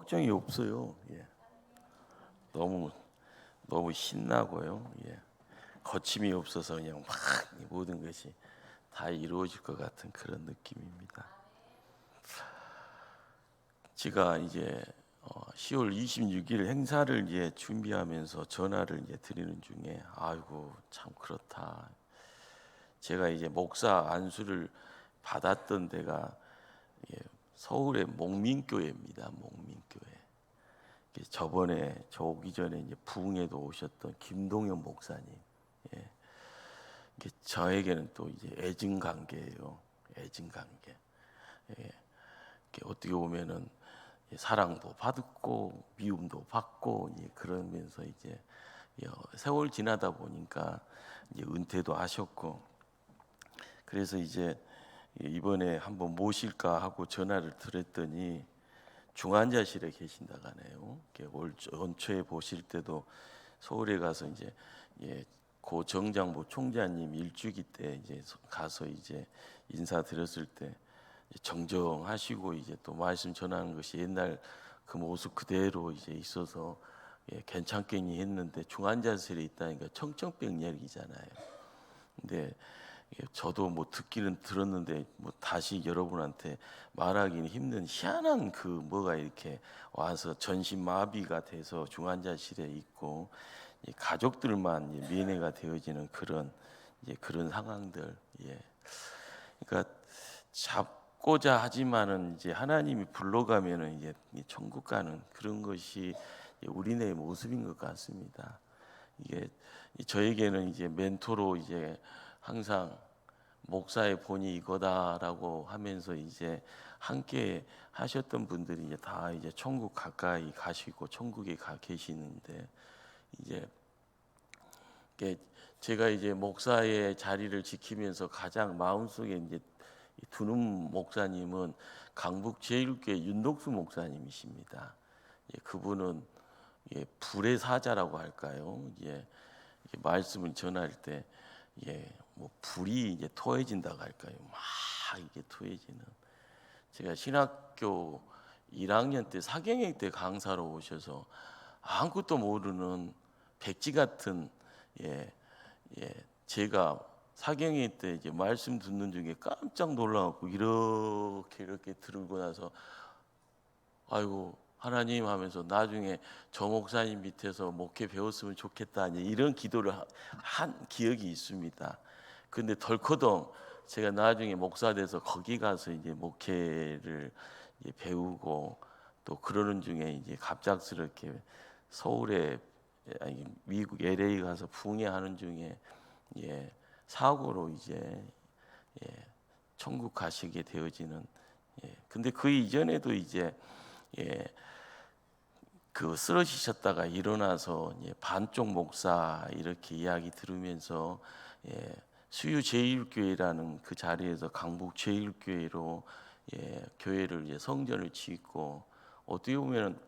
걱정이 없어요. 예. 너무 신나고요. 예. 거침이 없어서 그냥 막 모든 것이 다 이루어질 것 같은 그런 느낌입니다. 제가 이제 10월 26일 행사를 이제 준비하면서 전화를 이제 드리는 중에 아이고 참 그렇다. 제가 이제 목사 안수를 받았던 데가 서울의 목민교회입니다. 목민교회. 저번에 저 오기 전에 이제 부흥에도 오셨던 김동현 목사님. 예. 저에게는 또 이제 애증 관계예요. 애증 관계. 예. 어떻게 보면은 사랑도 받고 미움도 받고 그러면서 이제 세월 지나다 보니까 이제 은퇴도 하셨고 그래서 이제 이번에 한번 모실까 하고 전화를 드렸더니 중환자실에 계신다고 하네요. 올 연초에 보실 때도 서울에 가서 이제 고 정장보 총장님 일주기 때 이제 가서 이제 인사드렸을 때 정정하시고 이제 또 말씀 전하는 것이 옛날 그 모습 그대로 이제 있어서 괜찮겠니 했는데 중환자실에 있다니까 청천벽력이잖아요. 근데 저도 뭐 듣기는 들었는데 뭐 다시 여러분한테 말하기는 힘든 희한한 그 뭐가 이렇게 와서 전신 마비가 돼서 중환자실에 있고 가족들만 면회가 되어지는 그런 상황들. 그러니까 잡고자 하지만은 이제 하나님이 불러가면은 이제 천국 가는 그런 것이 우리네 모습인 것 같습니다. 이게 저에게는 이제 멘토로 이제 항상 목사의 본이 이거다라고 하면서 이제 함께 하셨던 분들이 이제 다 이제 천국 가까이 가시고 천국에 가 계시는데 이제 제가 이제 목사의 자리를 지키면서 가장 마음속에 이제 두는 목사님은 강북 제1교회 윤덕수 목사님이십니다. 그분은 불의 사자라고 할까요? 말씀을 전할 때 뭐 불이 이제 토해진다고 할까요? 막 이게 토해지는. 제가 신학교 1학년 때 사경행 때 강사로 오셔서 아무것도 모르는 백지 같은 제가 사경행 때 이제 말씀 듣는 중에 깜짝 놀라갖고 이렇게 들고 나서 아이고 하나님 하면서 나중에 저 목사님 밑에서 목회 배웠으면 좋겠다 이런 기도를 한 기억이 있습니다. 근데 덜커덩 제가 나중에 목사 돼서 거기 가서 이제 목회를 이제 배우고 또 그러는 중에 이제 갑작스럽게 서울에 미국 LA 가서 붕괴하는 중에 사고로 이제 천국 가시게 되어지는. 근데 그 이전에도 이제 그 쓰러지셨다가 일어나서 반쪽 목사 이렇게 이야기 들으면서 수유 제1교회라는 그 자리에서 강북 제1교회로 교회를 이제 성전을 짓고 어떻게 보면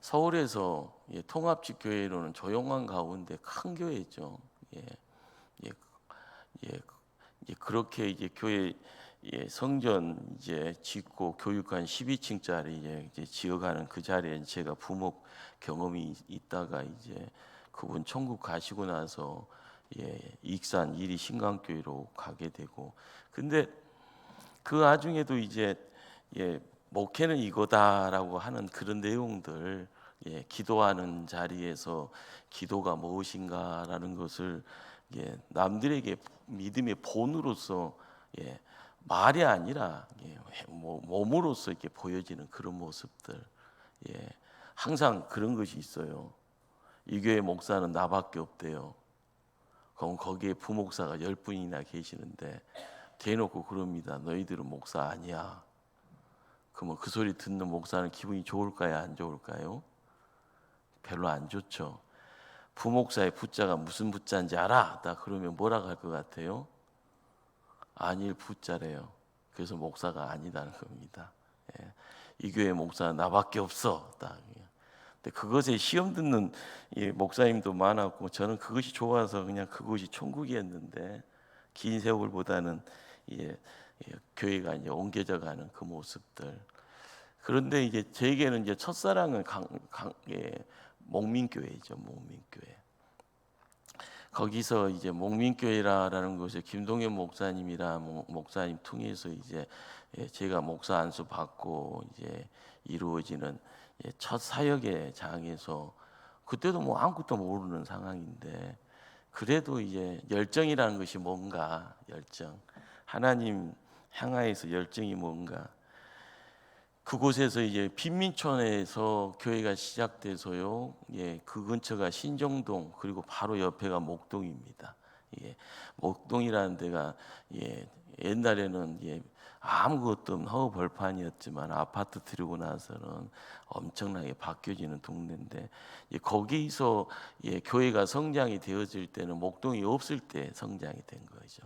서울에서 통합직 교회로는 조용한 가운데 큰 교회죠. 그렇게 이제 교회 성전 이제 짓고 교육관 12층짜리 이제 지어가는 그 자리에 제가 부목 경험이 있다가 이제 그분 천국 가시고 나서 익산 이리 신강교회로 가게 되고 근데 그 와중에도 이제 목회는 이거다라고 하는 그런 내용들 기도하는 자리에서 기도가 무엇인가라는 것을 남들에게 믿음의 본으로서 말이 아니라 몸으로서 이렇게 보여지는 그런 모습들. 항상 그런 것이 있어요. 이 교회 목사는 나밖에 없대요. 그럼 거기에 부목사가 10분이나 계시는데 대놓고 그럽니다. 너희들은 목사 아니야. 그러면 그 소리 듣는 목사는 기분이 좋을까요? 안 좋을까요? 별로 안 좋죠. 부목사의 부자가 무슨 부자인지 알아? 딱 그러면 뭐라고 할 것 같아요? 아닐 부자래요. 그래서 목사가 아니다는 겁니다. 이 교회 목사는 나밖에 없어. 딱. 근데 그것에 시험 듣는 목사님도 많았고 저는 그것이 좋아서 그냥 그것이 천국이었는데 긴 세월보다는 교회가 이제 옮겨져가는 그 모습들. 그런데 이제 저에게는 이제 첫사랑은 목민교회죠. 목민교회. 거기서 이제 목민교회라는 곳에 김동현 목사님이랑 목사님 통해서 이제 제가 목사 안수 받고 이제 이루어지는 첫 사역의 장에서, 그때도 뭐 아무것도 모르는 상황인데, 그래도 이제 열정이라는 것이 뭔가, 열정, 하나님 향하여서 열정이 뭔가, 그곳에서 이제 빈민촌에서 교회가 시작돼서요. 그 근처가 신정동, 그리고 바로 옆에가 목동입니다. 목동이라는 데가 옛날에는 아무것도 없는 허허벌판이었지만 아파트 들고 나서는 엄청나게 바뀌어지는 동네인데, 거기서 교회가 성장이 되어질 때는 목동이 없을 때 성장이 된 거죠.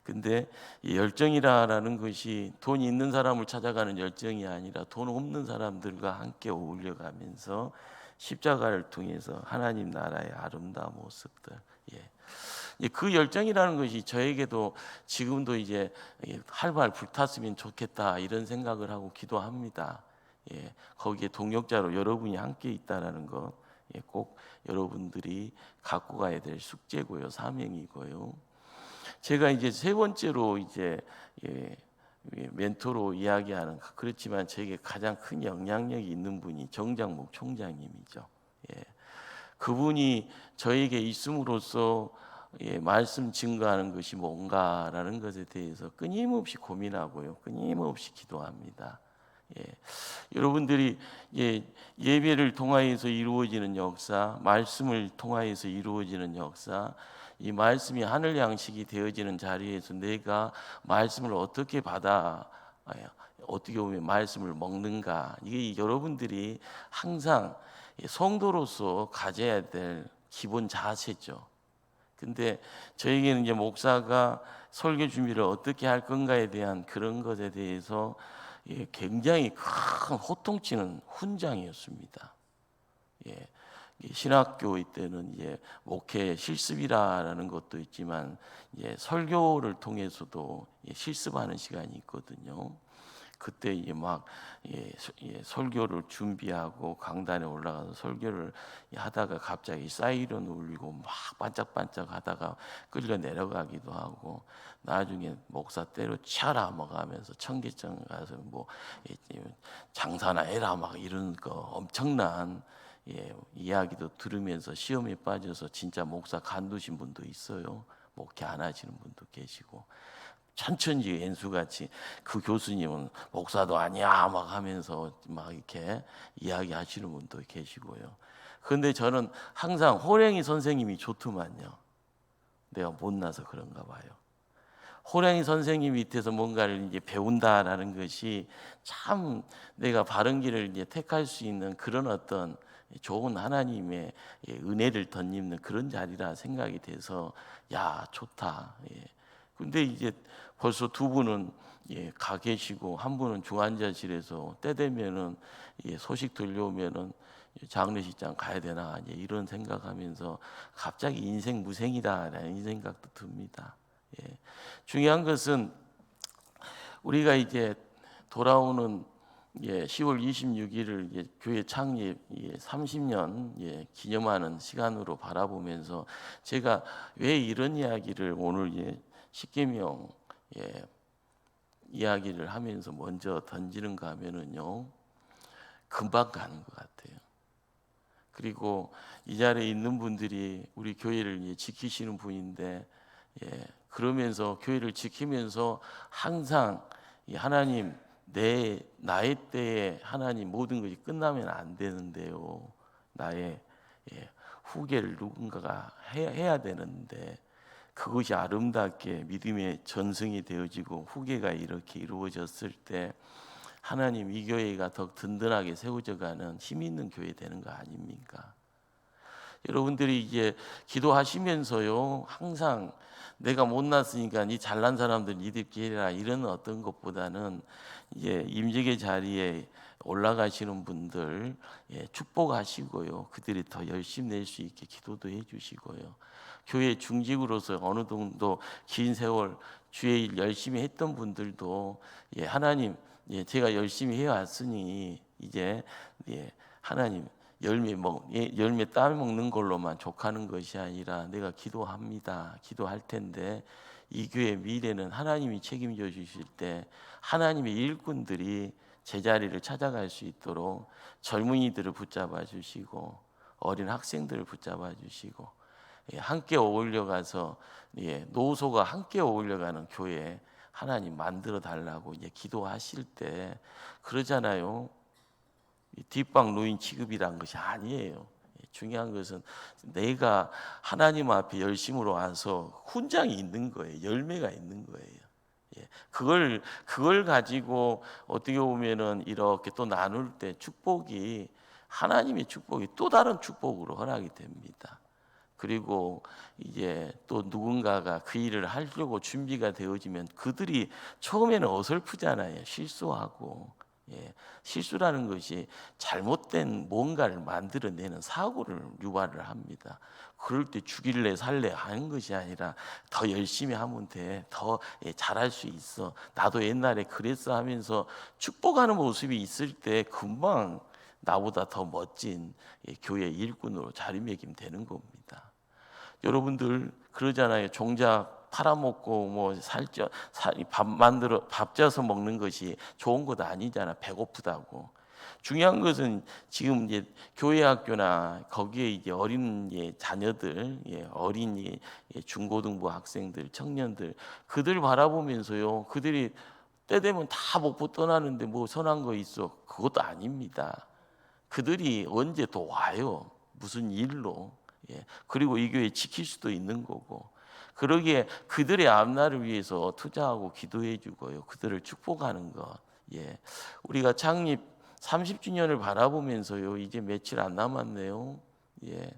근데 이 열정이라는 것이 돈 있는 사람을 찾아가는 열정이 아니라 돈 없는 사람들과 함께 어울려가면서 십자가를 통해서 하나님 나라의 아름다운 모습들, 그 열정이라는 것이 저에게도 지금도 이제 활발 불탔으면 좋겠다, 이런 생각을 하고 기도합니다. 거기에 동역자로 여러분이 함께 있다라는 것, 꼭 여러분들이 갖고 가야 될 숙제고요, 사명이고요. 제가 이제 세 번째로 이제 멘토로 이야기하는, 그렇지만 제게 가장 큰 영향력이 있는 분이 정장목 총장님이죠. 그분이 저에게 있음으로써 말씀 증거하는 것이 뭔가라는 것에 대해서 끊임없이 고민하고요, 끊임없이 기도합니다. 여러분들이 예배를 통하여서 이루어지는 역사, 말씀을 통하여서 이루어지는 역사, 이 말씀이 하늘 양식이 되어지는 자리에서 내가 말씀을 어떻게 받아, 어떻게 보면 말씀을 먹는가, 이게 여러분들이 항상 성도로서 가져야 될 기본 자세죠. 근데 저에게는 이제 목사가 설교 준비를 어떻게 할 건가에 대한 그런 것에 대해서 굉장히 큰 호통치는 훈장이었습니다. 신학교 때는 목회 실습이라는 것도 있지만 설교를 통해서도 실습하는 시간이 있거든요. 그때 막 설교를 준비하고 강단에 올라가서 설교를 하다가 갑자기 사이렌 울리고 막 반짝반짝 하다가 끌려 내려가기도 하고, 나중에 목사 때려쳐라 막 하면서 청계천 가서 뭐 장사나 해라 막 이런 거 엄청난 이야기도 들으면서 시험에 빠져서 진짜 목사 간두신 분도 있어요. 목회 안 하시는 분도 계시고, 천천히 연수같이 그 교수님은 목사도 아니야 막 하면서 막 이렇게 이야기하시는 분도 계시고요. 그런데 저는 항상 호랭이 선생님이 좋더만요. 내가 못나서 그런가 봐요. 호랭이 선생님 밑에서 뭔가를 이제 배운다라는 것이 참 내가 바른 길을 이제 택할 수 있는 그런 어떤 좋은 하나님의 은혜를 덧입는 그런 자리라 생각이 돼서, 야, 좋다. 근데 이제 벌써 두 분은 가 계시고, 한 분은 중환자실에서 때 되면은 소식 들려오면은 장례식장 가야 되나 이런 생각하면서 갑자기 인생 무생이다라는 생각도 듭니다. 중요한 것은 우리가 이제 돌아오는 10월 26일을 교회 창립 30년 기념하는 시간으로 바라보면서, 제가 왜 이런 이야기를 오늘 십계명 이야기를 하면서 먼저 던지는가 하면은요, 금방 가는 것 같아요. 그리고 이 자리에 있는 분들이 우리 교회를 지키시는 분인데, 그러면서 교회를 지키면서 항상 하나님, 나의 때에 하나님 모든 것이 끝나면 안 되는데요, 나의 후계를 누군가가 해야 되는데, 그것이 아름답게 믿음의 전승이 되어지고 후계가 이렇게 이루어졌을 때 하나님, 이 교회가 더 든든하게 세워져가는 힘 있는 교회 되는 거 아닙니까? 여러분들이 기도하시면서요, 항상 내가 못났으니까 이 잘난 사람들 니들끼리 해라, 이런 어떤 것보다는 임직의 자리에 올라가시는 분들 축복하시고요, 그들이 더 열심히 낼 수 있게 기도도 해주시고요, 교회 중직으로서 어느 정도 긴 세월 주의 일 열심히 했던 분들도 하나님, 예, 제가 열심히 해왔으니 이제 예, 하나님 열매 따 먹는 걸로만 족하는 것이 아니라 내가 기도합니다. 기도할 텐데 이 교회 미래는 하나님이 책임져 주실 때 하나님의 일꾼들이 제자리를 찾아갈 수 있도록 젊은이들을 붙잡아 주시고 어린 학생들을 붙잡아 주시고 예, 함께 어울려 가서 예, 노소가 함께 어울려 가는 교회 하나님 만들어 달라고 이제 기도하실 때 그러잖아요. 뒷방 노인 취급이란 것이 아니에요. 중요한 것은 내가 하나님 앞에 열심으로 와서 훈장이 있는 거예요. 열매가 있는 거예요. 예, 그걸 가지고 어떻게 보면은 이렇게 또 나눌 때 축복이 하나님의 축복이 또 다른 축복으로 허락이 됩니다. 그리고 이제 또 누군가가 그 일을 하려고 준비가 되어지면 그들이 처음에는 어설프잖아요. 실수하고 예, 실수라는 것이 잘못된 뭔가를 만들어내는 사고를 유발을 합니다. 그럴 때 죽일래 살래 하는 것이 아니라 더 열심히 하면 돼. 더 잘할 수 있어. 나도 옛날에 그랬어 하면서 축복하는 모습이 있을 때 금방 나보다 더 멋진 교회 일꾼으로 자리매김 되는 겁니다. 여러분들 그러잖아요. 종작 팔아먹고 뭐 밥 쪄서 먹는 것이 좋은 것 아니잖아. 배고프다고. 중요한 것은 지금 이제 교회 학교나 거기에 이제 어린 자녀들, 어린 중고등부 학생들, 청년들 그들 바라보면서요. 그들이 때 되면 다 먹고 떠나는데 뭐 선한 거 있어? 그것도 아닙니다. 그들이 언제 또 와요? 무슨 일로? 예. 그리고 이 교회 지킬 수도 있는 거고. 그러기에 그들의 앞날을 위해서 투자하고 기도해 주고요. 그들을 축복하는 것. 예. 우리가 창립 30주년을 바라보면서요. 이제 며칠 안 남았네요. 예.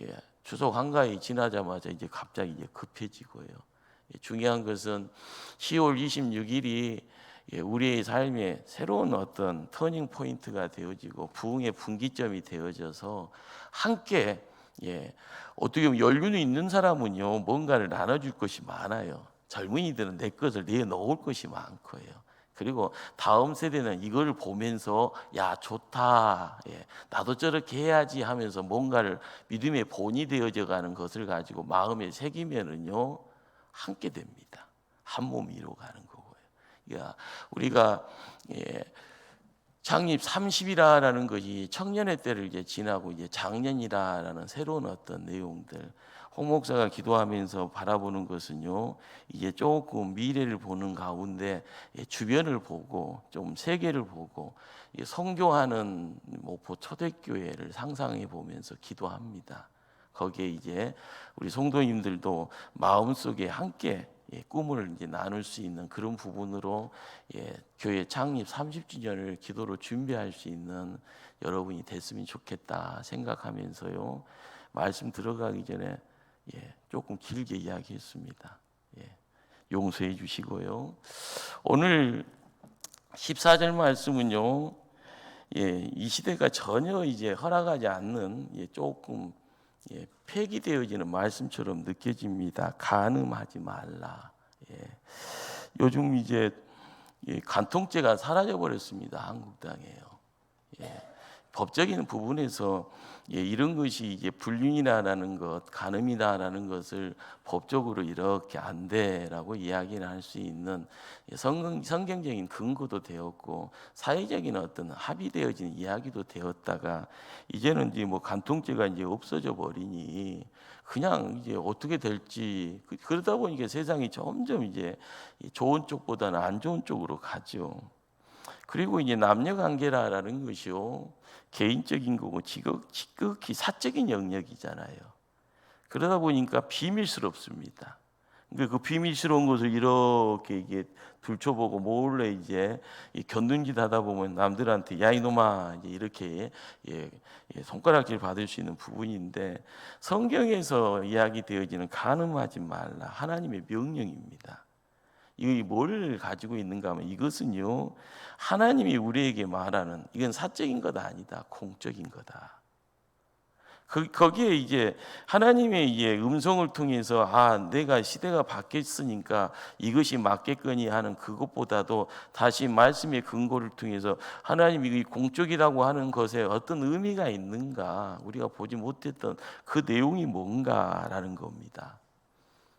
예. 추석 한가위 지나자마자 이제 갑자기 이제 급해지고요. 예. 중요한 것은 10월 26일이 우리의 삶에 새로운 어떤 터닝 포인트가 되어지고 부흥의 분기점이 되어져서 함께 어떻게 보면 연륜이 있는 사람은요 뭔가를 나눠줄 것이 많아요. 젊은이들은 내 것을 내놓을 것이 많고요. 그리고 다음 세대는 이걸 보면서 야 좋다, 나도 저렇게 해야지 하면서 뭔가를 믿음의 본이 되어져 가는 것을 가지고 마음에 새기면은요 함께 됩니다. 한 몸 이루어 가는 거고요. 그러니까 우리가 창립 30이라는 것이 청년의 때를 이제 지나고 이제 장년이라는 새로운 어떤 내용들 홍 목사가 기도하면서 바라보는 것은요 이제 조금 미래를 보는 가운데 주변을 보고 좀 세계를 보고 성교하는 목포 초대교회를 상상해 보면서 기도합니다. 거기에 이제 우리 성도님들도 마음속에 함께 꿈을 이제 나눌 수 있는 그런 부분으로 교회 창립 30주년을 기도로 준비할 수 있는 여러분이 됐으면 좋겠다 생각하면서요 말씀 들어가기 전에 조금 길게 이야기했습니다. 용서해 주시고요. 오늘 14절 말씀은요 이 시대가 전혀 이제 허락하지 않는 조금 폐기되어지는 말씀처럼 느껴집니다. 간음하지 말라. 요즘 이제 간통죄가 사라져 버렸습니다. 한국 땅에요. 법적인 부분에서 이런 것이 이제 불륜이라는 것, 간음이다라는 것을 법적으로 이렇게 안 돼라고 이야기를 할 수 있는 성경적인 근거도 되었고 사회적인 어떤 합의되어진 이야기도 되었다가 이제는 이제 뭐 간통죄가 이제 없어져 버리니 그냥 이제 어떻게 될지 그러다 보니까 세상이 점점 이제 좋은 쪽보다는 안 좋은 쪽으로 가죠. 그리고 이제 남녀 관계라는 것이요 개인적인 거고 지극히 사적인 영역이잖아요. 그러다 보니까 비밀스럽습니다. 그 비밀스러운 것을 이렇게 이게 들춰보고 몰래 이제 견눈짓 하다 보면 남들한테 야 이놈아 이제 이렇게 손가락질 받을 수 있는 부분인데 성경에서 이야기되어지는 간음하지 말라 하나님의 명령입니다. 이 뭘 가지고 있는가 하면 이것은요 하나님이 우리에게 말하는 이건 사적인 거다 아니다 공적인 거다. 거기에 이제 하나님의 이제 음성을 통해서 내가 시대가 바뀌었으니까 이것이 맞겠거니 하는 그것보다도 다시 말씀의 근거를 통해서 하나님이 이 공적이라고 하는 것에 어떤 의미가 있는가, 우리가 보지 못했던 그 내용이 뭔가라는 겁니다.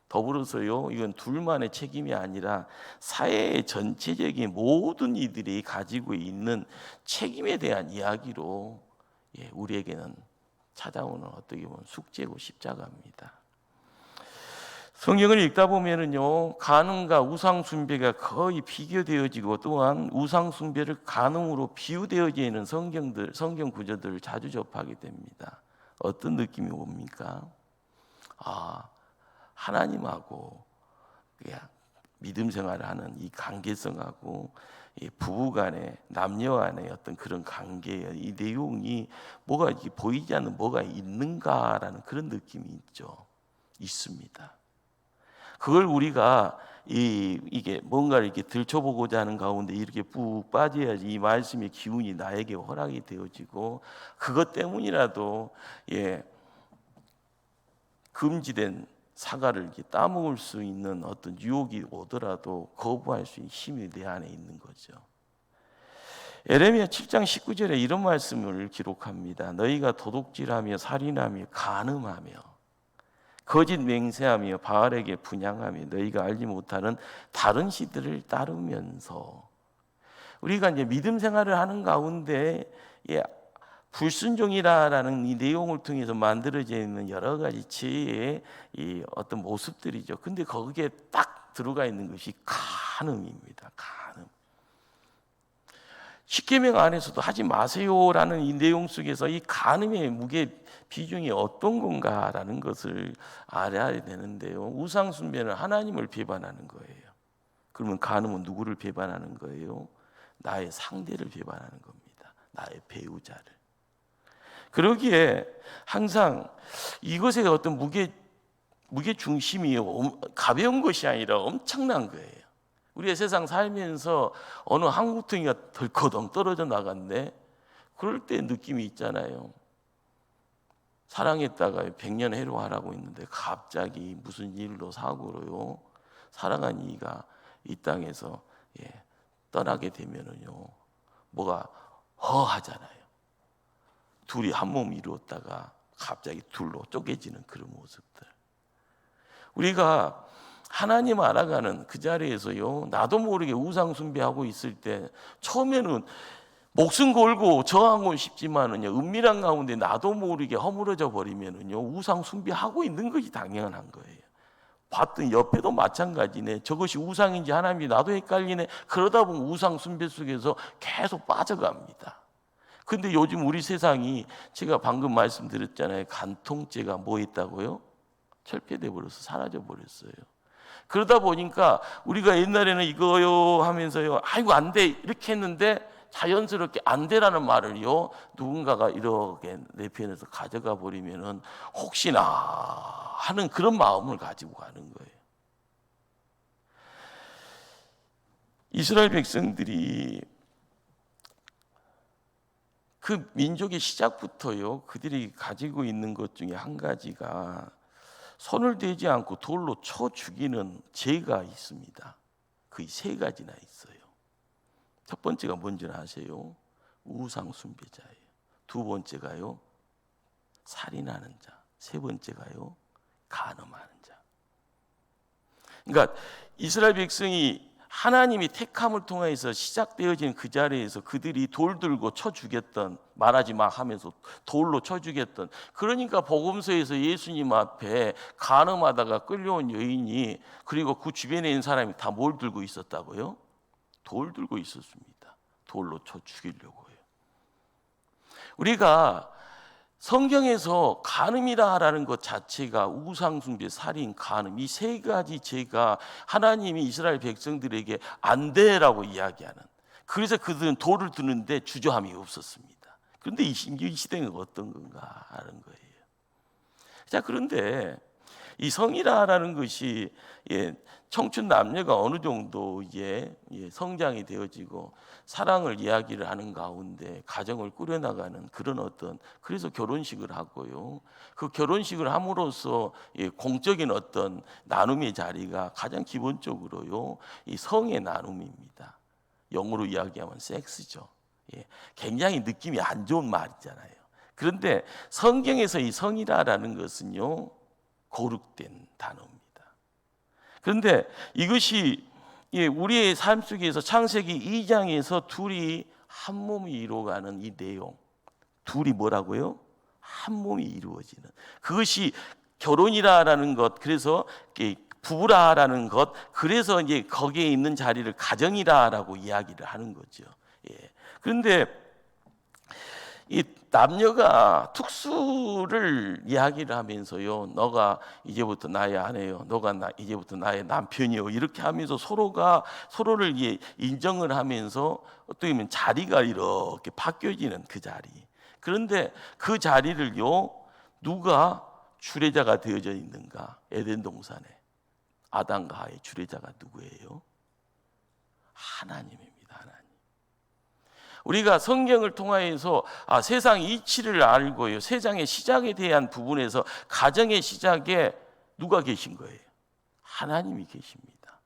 더불어서요, 이건 둘만의 책임이 아니라 사회의 전체적인 모든 이들이 가지고 있는 책임에 대한 이야기로 우리에게는 찾아오는 어떻게 보면 숙제고 십자가입니다. 성경을 읽다 보면은요, 간음과 우상 숭배가 거의 비교되어지고 또한 우상 숭배를 간음으로 비유되어지는 성경 구절들을 자주 접하게 됩니다. 어떤 느낌이 옵니까? 하나님하고 믿음 생활을 하는 이 관계성하고 부부간의 남녀간의 어떤 그런 관계의 이 내용이 뭐가 이렇게 보이지 않는 뭐가 있는가라는 그런 느낌이 있습니다. 그걸 우리가 이게 뭔가를 이렇게 들춰보고자 하는 가운데 이렇게 푹 빠져야지 이 말씀의 기운이 나에게 허락이 되어지고, 그것 때문이라도 금지된 사과를 이렇게 따먹을 수 있는 어떤 유혹이 오더라도 거부할 수 있는 힘이 내 안에 있는 거죠. 예레미야 7장 19절에 이런 말씀을 기록합니다. 너희가 도둑질하며 살인하며 간음하며 거짓 맹세하며 바알에게 분향하며 너희가 알지 못하는 다른 신들을 따르면서, 우리가 이제 믿음 생활을 하는 가운데 불순종이라는 이 내용을 통해서 만들어져 있는 여러 가지 죄의 이 어떤 모습들이죠. 근데 거기에 딱 들어가 있는 것이 간음입니다. 간음. 십계명 안에서도 하지 마세요라는 이 내용 속에서 이 간음의 무게 비중이 어떤 건가라는 것을 알아야 되는데요. 우상 숭배는 하나님을 배반하는 거예요. 그러면 간음은 누구를 배반하는 거예요? 나의 상대를 배반하는 겁니다. 나의 배우자를. 그러기에 항상 이것의 어떤 무게 중심이 가벼운 것이 아니라 엄청난 거예요. 우리의 세상 살면서 어느 한 구덩이가 덜커덩 떨어져 나갔네. 그럴 때 느낌이 있잖아요. 사랑했다가 100년 해로하라고 했는데 갑자기 무슨 일로 사고로요, 사랑한 이가 이 땅에서 떠나게 되면은요, 뭐가 허하잖아요. 둘이 한 몸 이루었다가 갑자기 둘로 쪼개지는 그런 모습들. 우리가 하나님 알아가는 그 자리에서요, 나도 모르게 우상 숭배하고 있을 때 처음에는 목숨 걸고 저항하고 싶지만은요, 은밀한 가운데 나도 모르게 허물어져 버리면은요, 우상 숭배하고 있는 것이 당연한 거예요. 봤던 옆에도 마찬가지네. 저것이 우상인지 하나님인지 나도 헷갈리네. 그러다 보면 우상 숭배 속에서 계속 빠져갑니다. 근데 요즘 우리 세상이, 제가 방금 말씀드렸잖아요. 간통죄가 뭐 있다고요? 철폐돼 버려서 사라져 버렸어요. 그러다 보니까 우리가 옛날에는 이거요 하면서요, 아이고 안 돼 이렇게 했는데 자연스럽게 안 되라는 말을요, 누군가가 이렇게 내 편에서 가져가 버리면은 혹시나 하는 그런 마음을 가지고 가는 거예요. 이스라엘 백성들이 그 민족의 시작부터요, 그들이 가지고 있는 것 중에 한 가지가 손을 대지 않고 돌로 쳐 죽이는 죄가 있습니다. 거의 3가지나 있어요. 첫 번째가 뭔지 아세요? 우상 숭배자예요. 두 번째가요, 살인하는 자. 세 번째가요, 간음하는 자. 그러니까 이스라엘 백성이 하나님이 택함을 통해서 시작되어진 그 자리에서 그들이 돌 들고 쳐 죽였던, 말하지 마 하면서 돌로 쳐 죽였던, 그러니까 복음서에서 예수님 앞에 간음하다가 끌려온 여인이, 그리고 그 주변에 있는 사람이 다 뭘 들고 있었다고요? 돌 들고 있었습니다. 돌로 쳐 죽이려고요. 우리가 성경에서 간음이라는 것 자체가 우상숭배, 살인, 간음, 이 3가지 죄가 하나님이 이스라엘 백성들에게 안 돼라고 이야기하는, 그래서 그들은 돌을 드는데 주저함이 없었습니다. 그런데 이 시대는 어떤 건가 하는 거예요. 자, 그런데 이 성이라는 것이 청춘 남녀가 어느 정도 성장이 되어지고 사랑을 이야기를 하는 가운데 가정을 꾸려나가는 그런 그래서 결혼식을 하고요. 그 결혼식을 함으로써 공적인 나눔의 자리가 가장 기본적으로요, 이 성의 나눔입니다. 영어로 이야기하면 섹스죠. 굉장히 느낌이 안 좋은 말이잖아요. 그런데 성경에서 이 성이라는 것은요, 거룩된 단어입니다. 그런데 이것이 우리의 삶 속에서 창세기 2장에서 둘이 한 몸이 이루어가는 이 내용, 둘이 뭐라고요? 한 몸이 이루어지는 그것이 결혼이라는 것, 그래서 부부라라는 것, 그래서 거기에 있는 자리를 가정이라라고 이야기를 하는 거죠. 그런데 이 남녀가 특수를 이야기를 하면서요, 너가 이제부터 나의 아내요, 너가 이제부터 나의 남편이요, 이렇게 하면서 서로가 서로를 인정을 하면서 어떻게 보면 자리가 이렇게 바뀌어지는 그 자리. 그런데 그 자리를요, 누가 주례자가 되어져 있는가? 에덴 동산에 아담과 하의 주례자가 누구예요? 하나님입니다. 우리가 성경을 통하여서 세상 이치를 알고요, 세상의 시작에 대한 부분에서 가정의 시작에 누가 계신 거예요? 하나님이 계십니다.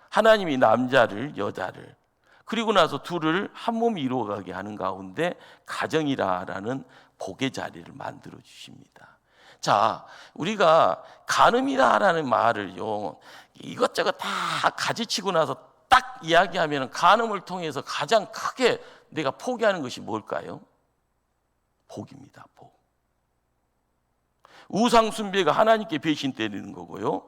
하나님이 남자를 여자를 그리고 나서 둘을 한 몸이 이루어가게 하는 가운데 가정이라는 복의 자리를 만들어 주십니다. 자, 우리가 간음이라는 말을요, 이것저것 다 가지치고 나서 딱 이야기하면 간음을 통해서 가장 크게 내가 포기하는 것이 뭘까요? 복입니다. 복. 우상 숭배가 하나님께 배신 때리는 거고요.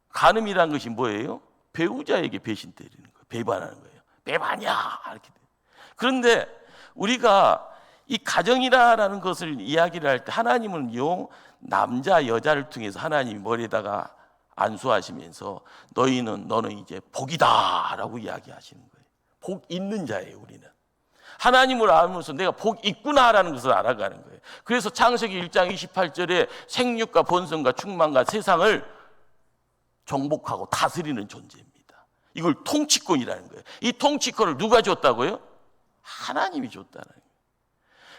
간음이란 것이 뭐예요? 배우자에게 배신 때리는 거예요. 배반하는 거예요. 배반이야 이렇게. 그런데 우리가 이 가정이라는 것을 이야기를 할 때 하나님은요, 남자 여자를 통해서 하나님이 머리에다가 안수하시면서 너는 이제 복이다라고 이야기하시는 거예요. 복 있는 자예요. 우리는 하나님을 알면서 내가 복 있구나라는 것을 알아가는 거예요. 그래서 창세기 1장 28절에 생육과 번성과 충만과 세상을 정복하고 다스리는 존재입니다. 이걸 통치권이라는 거예요. 이 통치권을 누가 줬다고요? 하나님이 줬다는 거예요.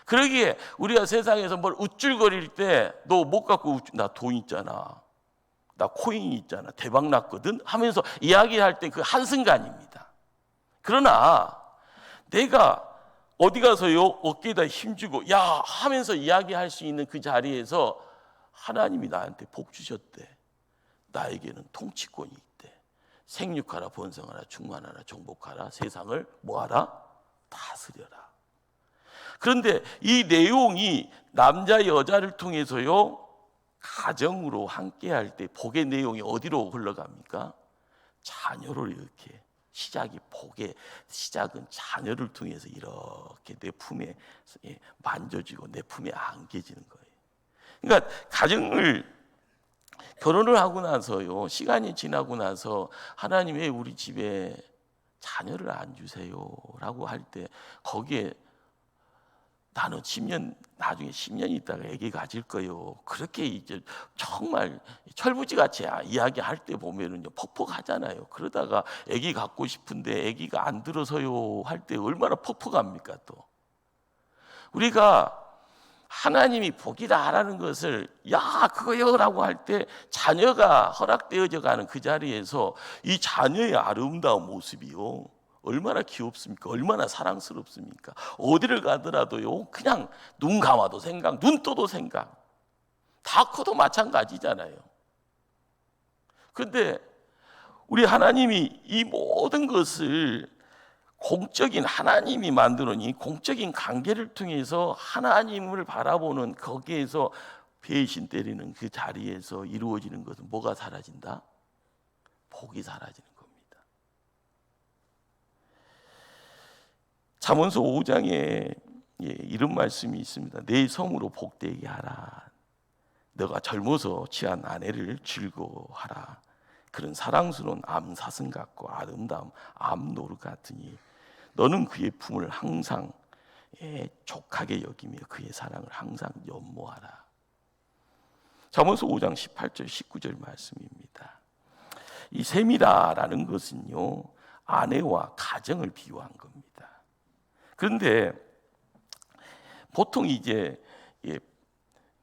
그러기에 우리가 세상에서 뭘 우쭐거릴 때 너 못 갖고 나 돈 있잖아, 나 코인이 있잖아, 대박 났거든 하면서 이야기할 때 그 한순간입니다. 그러나 내가 어디 가서요, 어깨에다 힘주고 야 하면서 이야기할 수 있는 그 자리에서 하나님이 나한테 복 주셨대. 나에게는 통치권이 있대. 생육하라, 번성하라, 충만하라, 정복하라, 세상을 뭐하라? 다스려라. 그런데 이 내용이 남자 여자를 통해서요, 가정으로 함께 할 때 복의 내용이 어디로 흘러갑니까? 자녀를 이렇게 복의 시작은 자녀를 통해서 이렇게 내 품에 만져지고 내 품에 안겨지는 거예요. 그러니까 결혼을 하고 나서요, 시간이 지나고 나서 하나님 왜 우리 집에 자녀를 안 주세요라고 할 때 거기에 나는 나중에 10년 있다가 아기 가질 거요, 그렇게 이제 정말 철부지같이 이야기할 때 보면은요, 퍽퍽하잖아요. 그러다가 아기 갖고 싶은데 아기가 안 들어서요 할 때 얼마나 퍽퍽합니까? 또 우리가 하나님이 복이다라는 것을 야 그거요라고 할 때 자녀가 허락되어져 가는 그 자리에서 이 자녀의 아름다운 모습이요, 얼마나 귀엽습니까? 얼마나 사랑스럽습니까? 어디를 가더라도요, 그냥 눈 감아도 생각, 눈 떠도 생각. 다 커도 마찬가지잖아요. 그런데 우리 하나님이 이 모든 것을 공적인 하나님이 만드는 이 공적인 관계를 통해서 하나님을 바라보는 거기에서 배신 때리는 그 자리에서 이루어지는 것은 뭐가 사라진다? 복이 사라지는 겁니다. 잠언서 5장에 이런 말씀이 있습니다. 내 성으로 복되게 하라. 너가 젊어서 취한 아내를 즐거워하라. 그런 사랑스러운 암사슴 같고 아름다운 암노루 같으니 너는 그의 품을 항상 족하게 여기며 그의 사랑을 항상 연모하라. 잠언서 5장 18절 19절 말씀입니다. 이 셈이라라는 것은요, 아내와 가정을 비유한 겁니다. 그런데 보통 이제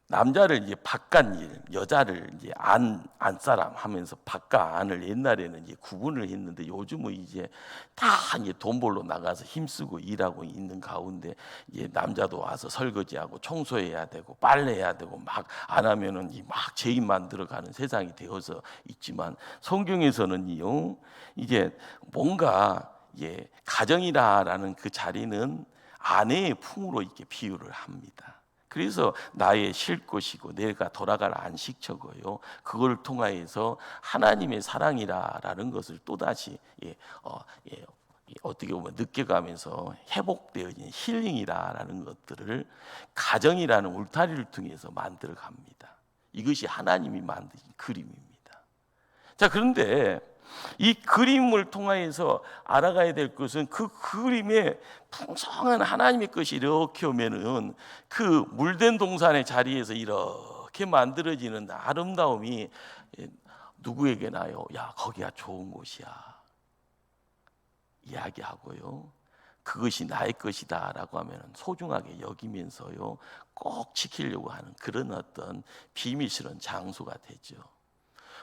남자를 이제 바깥 일, 여자를 이제 안 사람 하면서 바깥 안을 옛날에는 이제 구분을 했는데, 요즘은 이제 다 이제 돈 벌러 나가서 힘쓰고 일하고 있는 가운데 이제 남자도 와서 설거지하고 청소해야 되고 빨래해야 되고 막 안 하면은 막 죄인만 들어가는 세상이 되어서 있지만, 성경에서는요, 이제 뭔가 가정이라는 그 자리는 아내의 품으로 이렇게 비유를 합니다. 그래서 나의 쉴 것이고 내가 돌아갈 안식처고요, 그걸 통하여서 하나님의 사랑이라는 것을 또다시 어떻게 보면 느껴가면서 회복되어진 힐링이라는 것들을 가정이라는 울타리를 통해서 만들어 갑니다. 이것이 하나님이 만드신 그림입니다. 자, 그런데 이 그림을 통하여서 알아가야 될 것은, 그 그림에 풍성한 하나님의 것이 이렇게 오면은 그 물된 동산의 자리에서 이렇게 만들어지는 아름다움이 누구에게나요, 야, 거기가 좋은 곳이야 이야기하고요, 그것이 나의 것이다 라고 하면 소중하게 여기면서요, 꼭 지키려고 하는 그런 어떤 비밀스러운 장소가 되죠.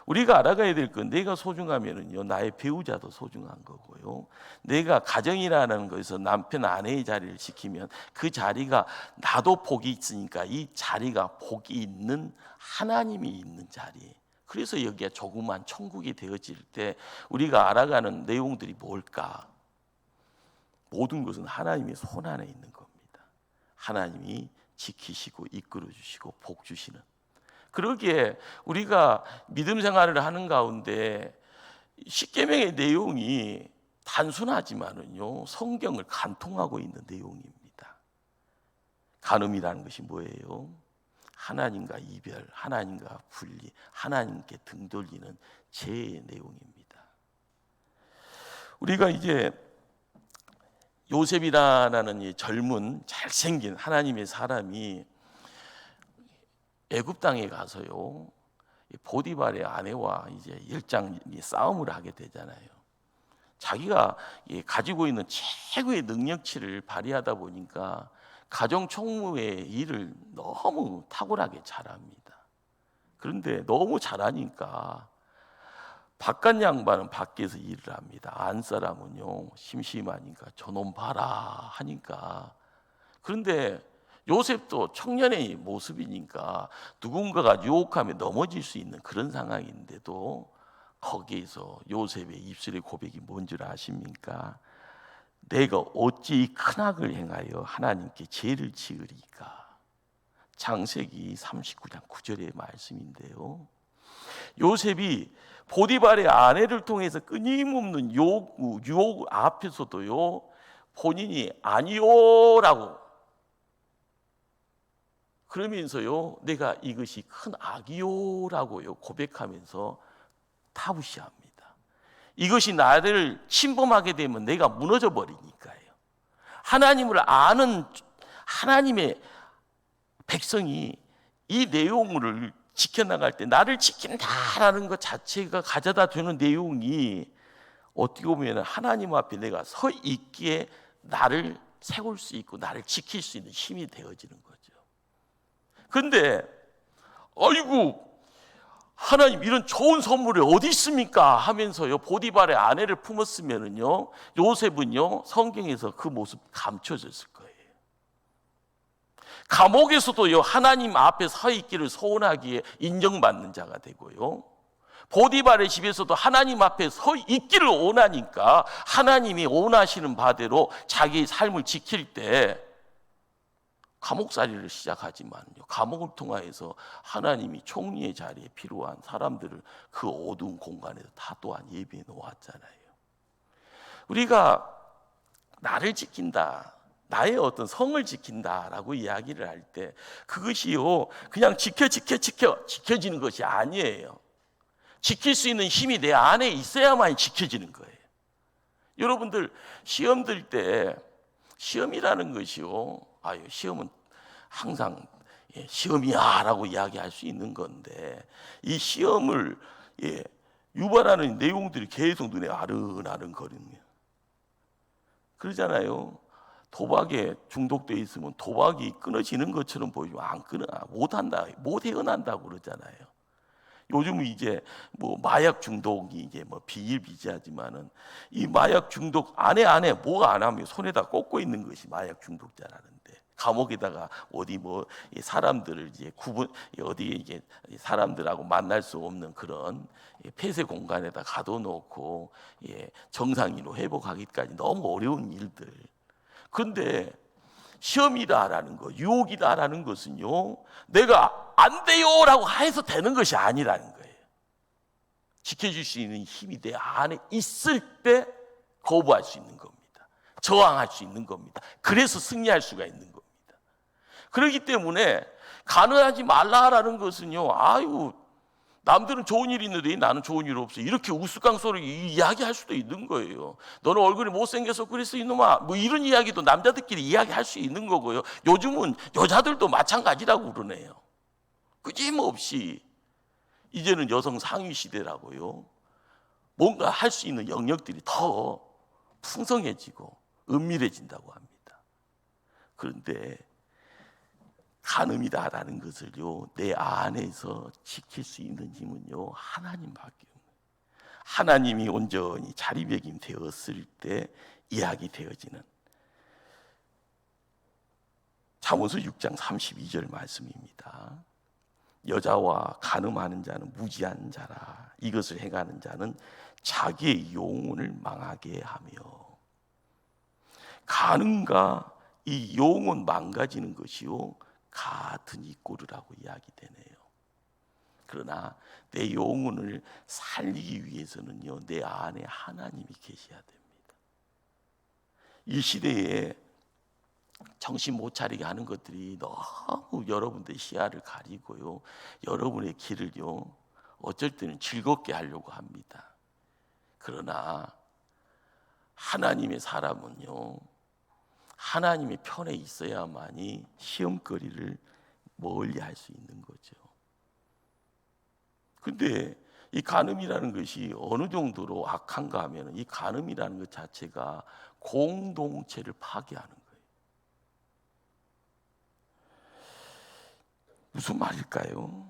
우리가 알아가야 될 건, 내가 소중하면은요, 나의 배우자도 소중한 거고요, 내가 가정이라는 것에서 남편 아내의 자리를 지키면 그 자리가 나도 복이 있으니까 이 자리가 복이 있는 하나님이 있는 자리. 그래서 여기에 조그만 천국이 되어질 때 우리가 알아가는 내용들이 뭘까? 모든 것은 하나님의 손 안에 있는 겁니다. 하나님이 지키시고 이끌어 주시고 복 주시는. 그러기에 우리가 믿음 생활을 하는 가운데 십계명의 내용이 단순하지만은요, 성경을 간통하고 있는 내용입니다. 간음이라는 것이 뭐예요? 하나님과 이별, 하나님과 분리, 하나님께 등 돌리는 죄의 내용입니다. 우리가 이제 요셉이라는 이 젊은 잘생긴 하나님의 사람이 애굽 땅에 가서요, 보디발의 아내와 이제 일장 싸움을 하게 되잖아요. 자기가 가지고 있는 최고의 능력치를 발휘하다 보니까 가정 총무의 일을 너무 탁월하게 잘합니다. 그런데 너무 잘하니까 바깥 양반은 밖에서 일을 합니다. 안 사람은요, 심심하니까 저놈 봐라 하니까. 그런데 요셉도 청년의 모습이니까 누군가가 유혹하면 넘어질 수 있는 그런 상황인데도, 거기에서 요셉의 입술의 고백이 뭔 줄 아십니까? 내가 어찌 큰 악을 행하여 하나님께 죄를 지으리까? 창세기 39장 9절의 말씀인데요, 요셉이 보디발의 아내를 통해서 끊임없는 유혹 앞에서도요, 본인이 아니요라고 그러면서요, 내가 이것이 큰 악이요라고요 고백하면서 타부시합니다. 이것이 나를 침범하게 되면 내가 무너져 버리니까요. 하나님을 아는 하나님의 백성이 이 내용을 지켜나갈 때 나를 지킨다라는 것 자체가 가져다 주는 내용이, 어떻게 보면 하나님 앞에 내가 서 있기에 나를 세울 수 있고 나를 지킬 수 있는 힘이 되어지는 거죠. 근데 아이고 하나님, 이런 좋은 선물이 어디 있습니까 하면서요, 보디발의 아내를 품었으면은요, 요셉은요 성경에서 그 모습 감춰졌을 거예요. 감옥에서도요, 하나님 앞에 서 있기를 소원하기에 인정받는 자가 되고요, 보디발의 집에서도 하나님 앞에 서 있기를 원하니까 하나님이 원하시는 바대로 자기의 삶을 지킬 때 감옥살이를 시작하지만요, 감옥을 통하여서 하나님이 총리의 자리에 필요한 사람들을 그 어두운 공간에서 다 또한 예비해 놓았잖아요. 우리가 나를 지킨다, 나의 어떤 성을 지킨다라고 이야기를 할 때 그것이요, 그냥 지켜지는 것이 아니에요. 지킬 수 있는 힘이 내 안에 있어야만 지켜지는 거예요. 여러분들 시험 들 때, 시험이라는 것이요, 시험은 항상 시험이야라고 이야기할 수 있는 건데, 이 시험을 유발하는 내용들이 계속 눈에 아른아른 거리는 그러잖아요. 도박에 중독돼 있으면 도박이 끊어지는 것처럼 보이지만 안 끊어, 못 헤어난다고 그러잖아요. 요즘은 이제 뭐 마약 중독이 이제 뭐 비일비재하지만은 이 마약 중독 안에 뭐가 안 하면 손에다 꽂고 있는 것이 마약 중독자라는데, 감옥에다가 어디 뭐 사람들을 이제 어디 이게 사람들하고 만날 수 없는 그런 폐쇄 공간에다 가둬놓고 정상인으로 회복하기까지 너무 어려운 일들. 그런데 시험이다라는 거, 유혹이다라는 것은요, 내가 안 돼요라고 해서 되는 것이 아니라는 거예요. 지켜줄 수 있는 힘이 내 안에 있을 때 거부할 수 있는 겁니다. 저항할 수 있는 겁니다. 그래서 승리할 수가 있는 겁니다. 그렇기 때문에 가능하지 말라라는 것은요, 아유, 남들은 좋은 일이 있는데 나는 좋은 일 없어, 이렇게 우스꽝스럽게 이야기할 수도 있는 거예요. 너는 얼굴이 못생겨서 그랬어 이놈아, 뭐 이런 이야기도 남자들끼리 이야기할 수 있는 거고요. 요즘은 여자들도 마찬가지라고 그러네요. 끄짐없이 이제는 여성 상위 시대라고요. 뭔가 할 수 있는 영역들이 더 풍성해지고 은밀해진다고 합니다. 그런데 간음이다라는 것을요, 내 안에서 지킬 수 있는 힘은요, 하나님밖에 없는, 하나님이 온전히 자리매김 되었을 때 이야기되어지는 잠언서 6장 32절 말씀입니다. 여자와 간음하는 자는 무지한 자라. 이것을 행하는 자는 자기의 영혼을 망하게 하며. 간음과 이 영혼 망가지는 것이요, 같은 이꼬르라고 이야기되네요. 그러나 내 영혼을 살리기 위해서는요, 내 안에 하나님이 계셔야 됩니다. 이 시대에 정신 못 차리게 하는 것들이 너무 여러분들의 시야를 가리고요, 여러분의 길을요, 어쩔 때는 즐겁게 하려고 합니다. 그러나 하나님의 사람은요, 하나님의 편에 있어야만이 시험거리를 멀리 할 수 있는 거죠. 근데 이 간음이라는 것이 어느 정도로 악한가 하면, 이 간음이라는 것 자체가 공동체를 파괴하는 거예요. 무슨 말일까요?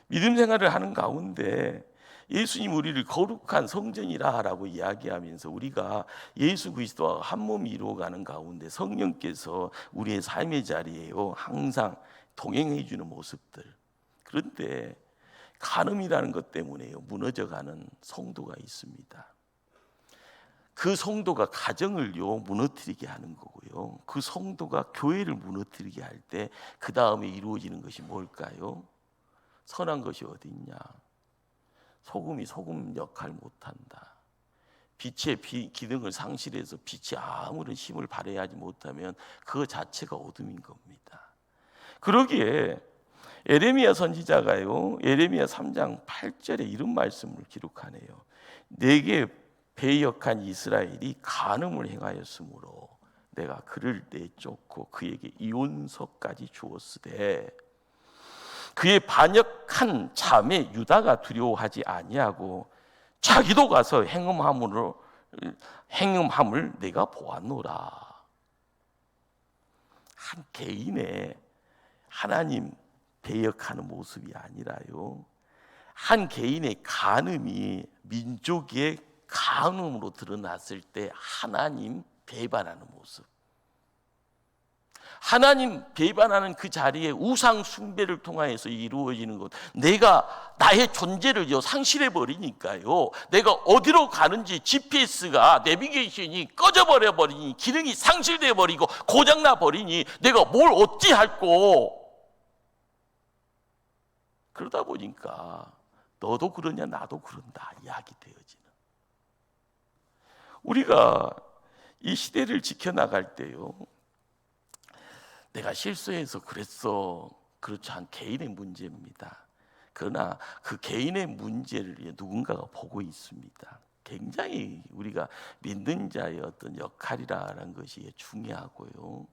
믿음 생활을 하는 가운데 예수님 우리를 거룩한 성전이라고 이야기하면서 우리가 예수 그리스도와 한 몸이 이루어가는 가운데 성령께서 우리의 삶의 자리에요, 항상 동행해 주는 모습들. 그런데 간음이라는 것 때문에요, 무너져가는 성도가 있습니다. 그 성도가 가정을요, 무너뜨리게 하는 거고요, 그 성도가 교회를 무너뜨리게 할 때 그 다음에 이루어지는 것이 뭘까요? 선한 것이 어디 있냐? 소금이 소금 역할 못한다. 빛의 기능을 상실해서 빛이 아무런 힘을 발휘하지 못하면 그 자체가 어둠인 겁니다. 그러기에 예레미야 선지자가요, 예레미야 3장 8절에 이런 말씀을 기록하네요. 내게 배역한 이스라엘이 간음을 행하였으므로 내가 그를 내쫓고 그에게 이혼서까지 주었으되 그의 반역한 자매 유다가 두려워하지 아니하고 자기도 가서 행음함을 내가 보았노라. 한 개인의 하나님 배역하는 모습이 아니라요, 한 개인의 간음이 민족의 간음으로 드러났을 때 하나님 배반하는 모습, 하나님 배반하는 그 자리에 우상 숭배를 통하여서 이루어지는 것, 내가 나의 존재를 상실해 버리니까요, 내가 어디로 가는지 GPS가 내비게이션이 꺼져버려 버리니, 기능이 상실돼 버리고 고장나 버리니 내가 뭘 어찌할꼬. 그러다 보니까 너도 그러냐 나도 그런다 이야기 되어지는, 우리가 이 시대를 지켜나갈 때요, 내가 실수해서 그랬어, 그렇지 않은 개인의 문제입니다. 그러나 그 개인의 문제를 누군가가 보고 있습니다. 굉장히 우리가 믿는 자의 어떤 역할이라는 것이 중요하고요,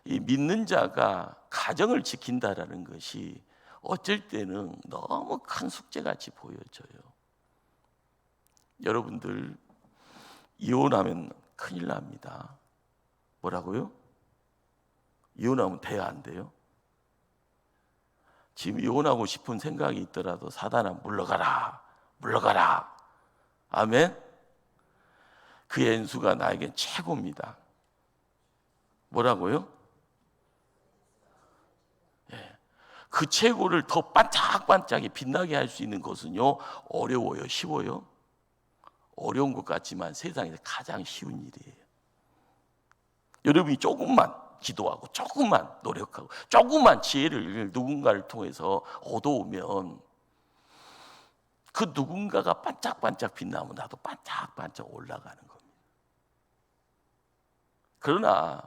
이 믿는 자가 가정을 지킨다라는 것이 어쩔 때는 너무 큰 숙제같이 보여져요. 여러분들 이혼하면 큰일 납니다. 뭐라고요? 이혼하면 돼야 안 돼요? 지금 이혼하고 싶은 생각이 있더라도 사단아 물러가라, 물러가라. 아멘? 그 엔수가 나에겐 최고입니다. 뭐라고요? 예. 그 최고를 더 반짝반짝하게 빛나게 할 수 있는 것은요, 어려워요? 쉬워요? 어려운 것 같지만 세상에서 가장 쉬운 일이에요. 여러분이 조금만 기도하고 조금만 노력하고 조금만 지혜를 누군가를 통해서 얻어오면 그 누군가가 반짝반짝 빛나면 나도 반짝반짝 올라가는 겁니다. 그러나